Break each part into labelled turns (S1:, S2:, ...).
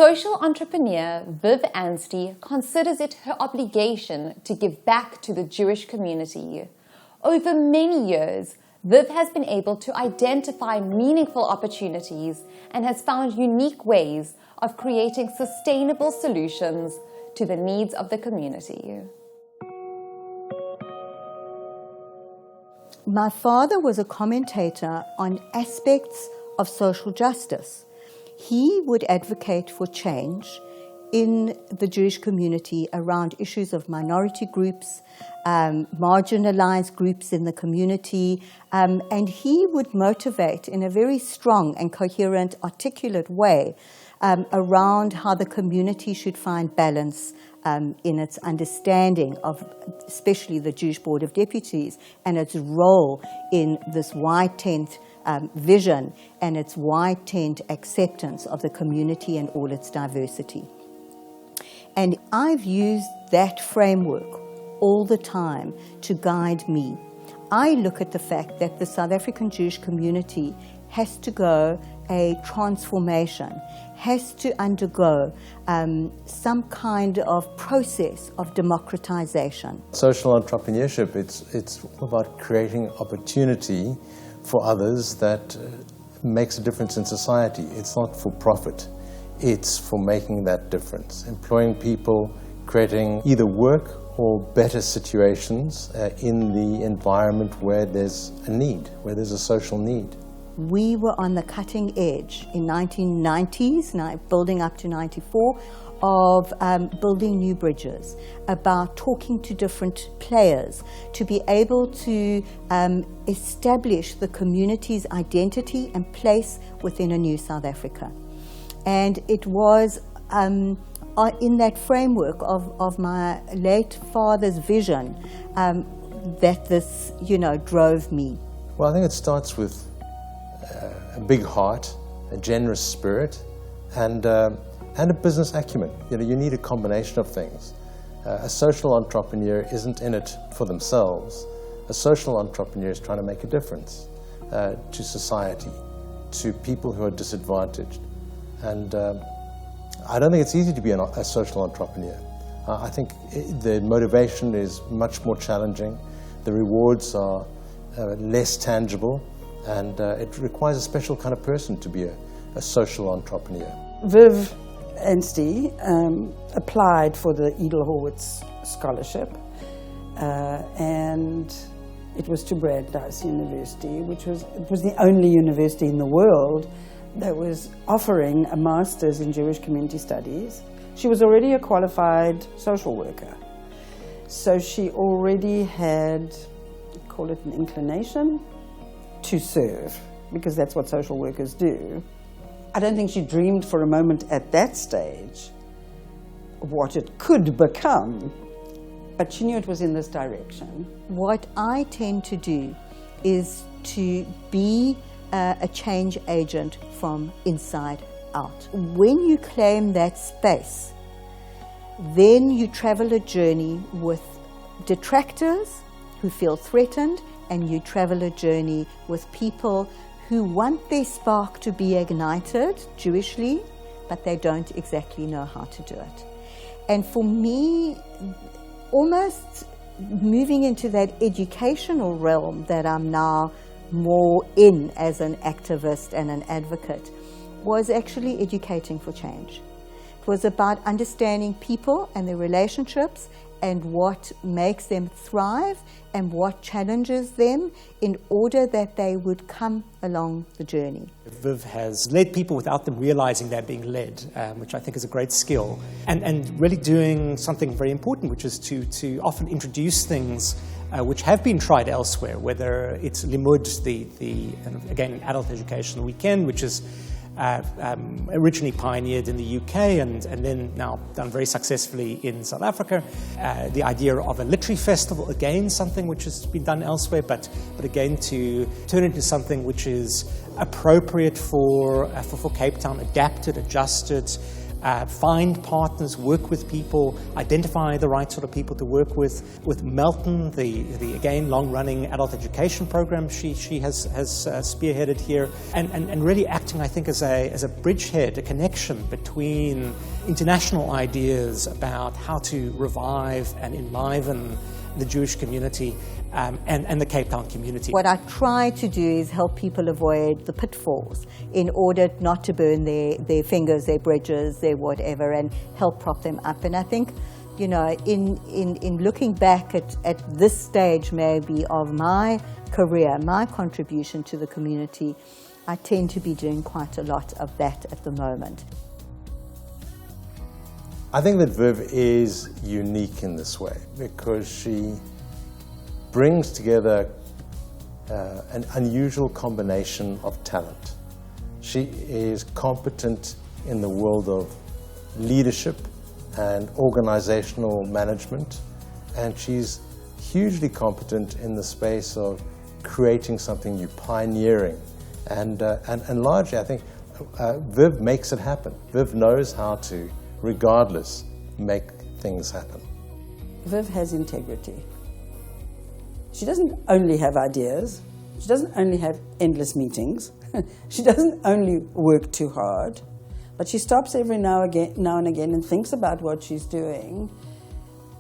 S1: Social entrepreneur Viv Anstey considers it her obligation to give back to the Jewish community. Over many years, Viv has been able to identify meaningful opportunities and has found unique ways of creating sustainable solutions to the needs of the community.
S2: My father was a commentator on aspects of social justice. He would advocate for change in the Jewish community around issues of minority groups, marginalized groups in the community, and he would motivate in a very strong and coherent, articulate way around how the community should find balance in its understanding of especially the Jewish Board of Deputies and its role in this white tent vision and its white tent acceptance of the community and all its diversity. And I've used that framework all the time to guide me. I look at the fact that the South African Jewish community has to go a transformation, has to undergo some kind of process of democratization.
S3: Social entrepreneurship, it's all about creating opportunity for others that makes a difference in society. It's not for profit. It's for making that difference, employing people, creating either work or better situations in the environment where there's a need, where there's a social need.
S2: We were on the cutting edge in 1990s, building up to 94, of building new bridges, about talking to different players to be able to establish the community's identity and place within a new South Africa. And it was in that framework of my late father's vision that this, drove me.
S3: Well, I think it starts with a big heart, a generous spirit, and a business acumen. You need a combination of things. A social entrepreneur isn't in it for themselves. A social entrepreneur is trying to make a difference to society, to people who are disadvantaged. And I don't think it's easy to be a social entrepreneur. I think the motivation is much more challenging. The rewards are less tangible, and it requires a special kind of person to be a social entrepreneur.
S4: Viv Anstey applied for the Edel Horwitz Scholarship, and it was to Brandeis University, which was the only university in the world that was offering a master's in Jewish community studies. She was already a qualified social worker, so she already had, call it an inclination, to serve, because that's what social workers do. I don't think she dreamed for a moment at that stage of what it could become, but she knew it was in this direction.
S2: What I tend to do is to be a change agent from inside out. When you claim that space, then you travel a journey with detractors who feel threatened, and you travel a journey with people who want their spark to be ignited Jewishly, but they don't exactly know how to do it. And for me, almost moving into that educational realm that I'm now more in as an activist and an advocate was actually educating for change. It was about understanding people and their relationships and what makes them thrive and what challenges them in order that they would come along the journey.
S5: Viv has led people without them realizing they're being led, which I think is a great skill, and really doing something very important, which is to often introduce things which have been tried elsewhere, whether it's Limud, again, an adult education weekend, which is originally pioneered in the UK and then now done very successfully in South Africa. The idea of a literary festival, again, something which has been done elsewhere, but again to turn it into something which is appropriate for Cape Town, adapted, adjusted, find partners, work with people, identify the right sort of people to work with. With Melton, the again long-running adult education program she has spearheaded here, and really acting, I think, as a bridgehead, a connection between international ideas about how to revive and enliven the Jewish community and the Cape Town community.
S2: What I try to do is help people avoid the pitfalls in order not to burn their fingers, their bridges, their whatever, and help prop them up. And I think, in looking back at this stage maybe of my career, my contribution to the community, I tend to be doing quite a lot of that at the moment.
S3: I think that Viv is unique in this way because she brings together an unusual combination of talent. She is competent in the world of leadership and organizational management, and she's hugely competent in the space of creating something new, pioneering, and largely I think Viv makes it happen. Viv knows how to, regardless, make things happen.
S4: Viv has integrity. She doesn't only have ideas, she doesn't only have endless meetings, she doesn't only work too hard, but she stops every now and again and thinks about what she's doing,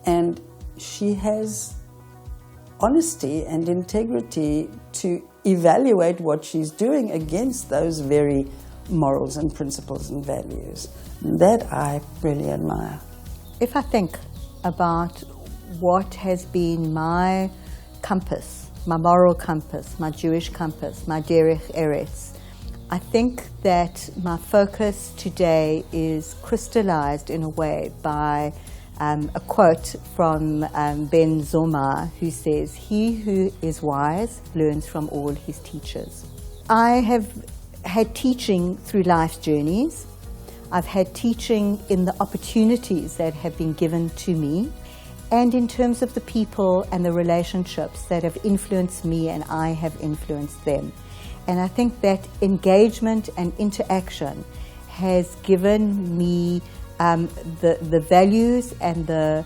S4: and she has honesty and integrity to evaluate what she's doing against those very morals and principles and values. That I really admire.
S2: If I think about what has been my compass, my moral compass, my Jewish compass, my Derech Eretz, I think that my focus today is crystallized in a way by a quote from Ben Zoma, who says, "He who is wise learns from all his teachers." I have had teaching through life's journeys. I've had teaching in the opportunities that have been given to me, and in terms of the people and the relationships that have influenced me and I have influenced them. And I think that engagement and interaction has given me the values and the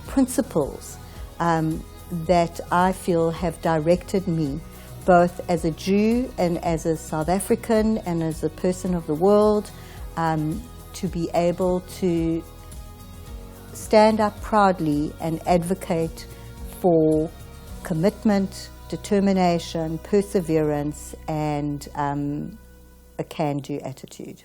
S2: principles that I feel have directed me, both as a Jew and as a South African and as a person of the world, to be able to stand up proudly and advocate for commitment, determination, perseverance, and a can-do attitude.